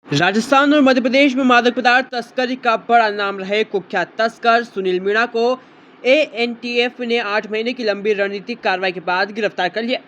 राजस्थान और मध्य प्रदेश में मादक पदार्थ तस्करी का बड़ा नाम रहे कुख्यात तस्कर सुनील मीणा को एएनटीएफ ने 8 महीने की लंबी रणनीतिक कार्रवाई के बाद गिरफ्तार कर लिया।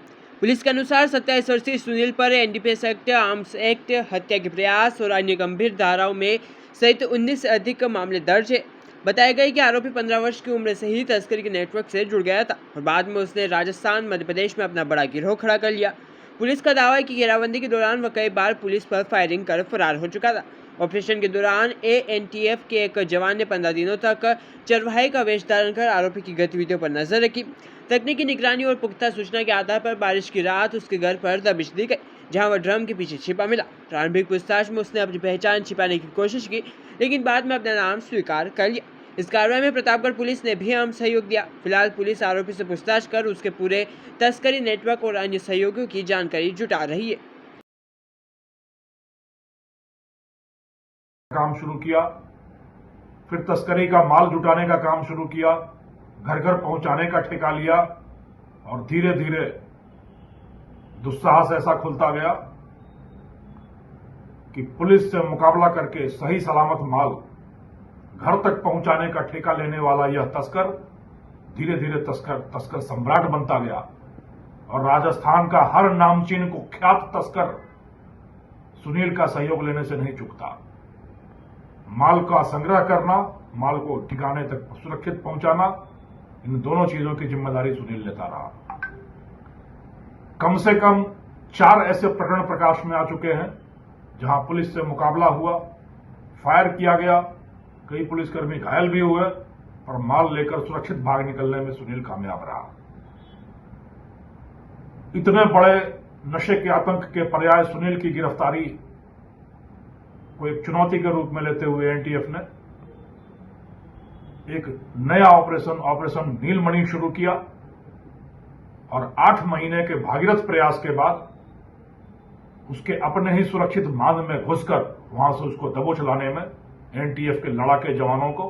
पुलिस के अनुसार 27 वर्षीय सुनील पर एनडीपीएस एक्ट, आर्म्स एक्ट, हत्या के प्रयास और अन्य गंभीर धाराओं में सहित 19 से अधिक मामले दर्ज है। बताया गया कि आरोपी 15 वर्ष की उम्र से ही तस्करी के नेटवर्क से जुड़ गया था और बाद में उसने राजस्थान मध्य प्रदेश में अपना बड़ा गिरोह खड़ा कर लिया। पुलिस का दावा है कि घेराबंदी के दौरान वह कई बार पुलिस पर फायरिंग कर फरार हो चुका था। ऑपरेशन के दौरान एएनटीएफ के एक जवान ने 15 दिनों तक चरवाहे का वेश धारण कर आरोपी की गतिविधियों पर नजर रखी। तकनीकी निगरानी और पुख्ता सूचना के आधार पर बारिश की रात उसके घर पर दबिश दी गई, जहां वह ड्रम के पीछे छिपा मिला। प्रारंभिक पूछताछ में उसने अपनी पहचान छिपाने की कोशिश की, लेकिन बाद में अपना नाम स्वीकार कर लिया। इस कार्रवाई में प्रतापगढ़ पुलिस ने भी अहम सहयोग दिया। फिलहाल पुलिस आरोपी से पूछताछ कर उसके पूरे तस्करी नेटवर्क और अन्य सहयोगियों की जानकारी जुटा रही है। काम शुरू किया, फिर तस्करी का माल जुटाने का काम शुरू किया, घर घर पहुंचाने का ठेका लिया और धीरे धीरे दुस्साहस ऐसा खुलता गया कि पुलिस से मुकाबला करके सही सलामत माल घर तक पहुंचाने का ठेका लेने वाला यह तस्कर धीरे धीरे तस्कर सम्राट बनता गया और राजस्थान का हर नामचीन कुख्यात तस्कर सुनील का सहयोग लेने से नहीं चूकता। माल का संग्रह करना, माल को ठिकाने तक सुरक्षित पहुंचाना, इन दोनों चीजों की जिम्मेदारी सुनील लेता रहा। कम से कम 4 ऐसे प्रकरण प्रकाश में आ चुके हैं जहां पुलिस से मुकाबला हुआ, फायर किया गया, कई पुलिसकर्मी घायल भी हुए और माल लेकर सुरक्षित भाग निकलने में सुनील कामयाब रहा। इतने बड़े नशे के आतंक के पर्याय सुनील की गिरफ्तारी को एक चुनौती के रूप में लेते हुए एनटीएफ ने एक नया ऑपरेशन नीलमणि शुरू किया और 8 महीने के भागीरथ प्रयास के बाद उसके अपने ही सुरक्षित मांग में घुसकर वहां से उसको दबोच लाने में एनटीएफ के लड़ाके जवानों को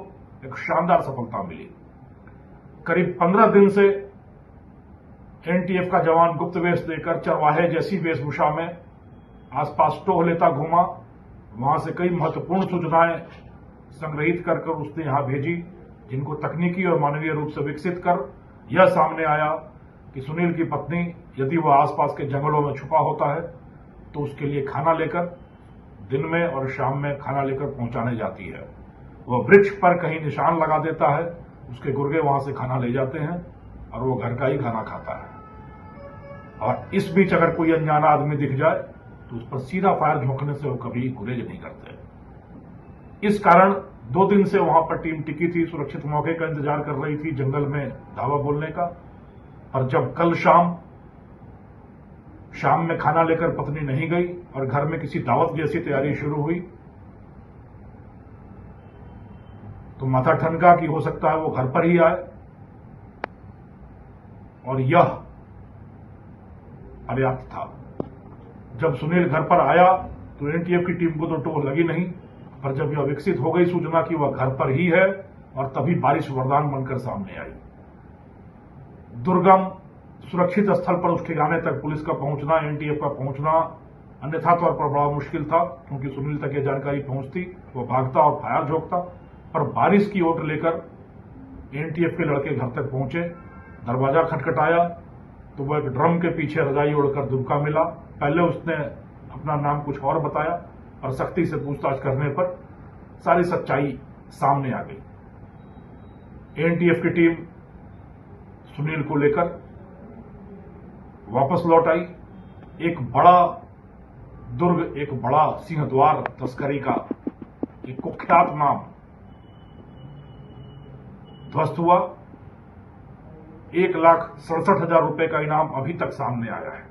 एक शानदार सफलता मिली। करीब 15 दिन से एनटीएफ का जवान गुप्त वेश देकर चरवाहे जैसी वेशभूषा में आसपास टोह लेता घूमा। वहां से कई महत्वपूर्ण सूचनाएं संग्रहित कर उसने यहां भेजी, जिनको तकनीकी और मानवीय रूप से विकसित कर यह सामने आया कि सुनील की पत्नी यदि वह आसपास के जंगलों में छुपा होता है तो उसके लिए खाना लेकर दिन में और शाम में खाना लेकर पहुंचाने जाती है। वह वृक्ष पर कहीं निशान लगा देता है, उसके गुर्गे वहां से खाना ले जाते हैं और वो घर का ही खाना खाता है। और इस बीच अगर कोई अनजाना आदमी दिख जाए तो उस पर सीधा फायर झोंकने से वो कभी गुरेज नहीं करते। इस कारण 2 दिन से वहां पर टीम टिकी थी, सुरक्षित मौके का इंतजार कर रही थी जंगल में धावा बोलने का। और जब कल शाम में खाना लेकर पत्नी नहीं गई और घर में किसी दावत जैसी तैयारी शुरू हुई तो माथा ठनका कि हो सकता है वो घर पर ही आए। और यह पर्याप्त था। जब सुनील घर पर आया तो एनटीएफ की टीम को तो टोह लगी नहीं, पर जब यह विकसित हो गई सूचना कि वह घर पर ही है और तभी बारिश वरदान बनकर सामने आई। दुर्गम सुरक्षित स्थल पर उस ठिकाने तक पुलिस का पहुंचना, एनटीएफ का पहुंचना अन्यथा तौर पर बड़ा मुश्किल था, क्योंकि सुनील तक यह जानकारी पहुंचती वो भागता और फायर झोंकता। पर बारिश की ओट लेकर एनटीएफ के लड़के घर तक पहुंचे। दरवाजा खटखटाया तो वह एक ड्रम के पीछे रजाई ओढ़कर दुबका मिला। पहले उसने अपना नाम कुछ और बताया और सख्ती से पूछताछ करने पर सारी सच्चाई सामने आ गई। एनटीएफ की टीम सुनील को लेकर वापस लौट आई। एक बड़ा दुर्ग, एक बड़ा सिंहद्वार तस्करी का एक कुख्यात नाम ध्वस्त हुआ। 1,67,000 रुपए का इनाम अभी तक सामने आया है।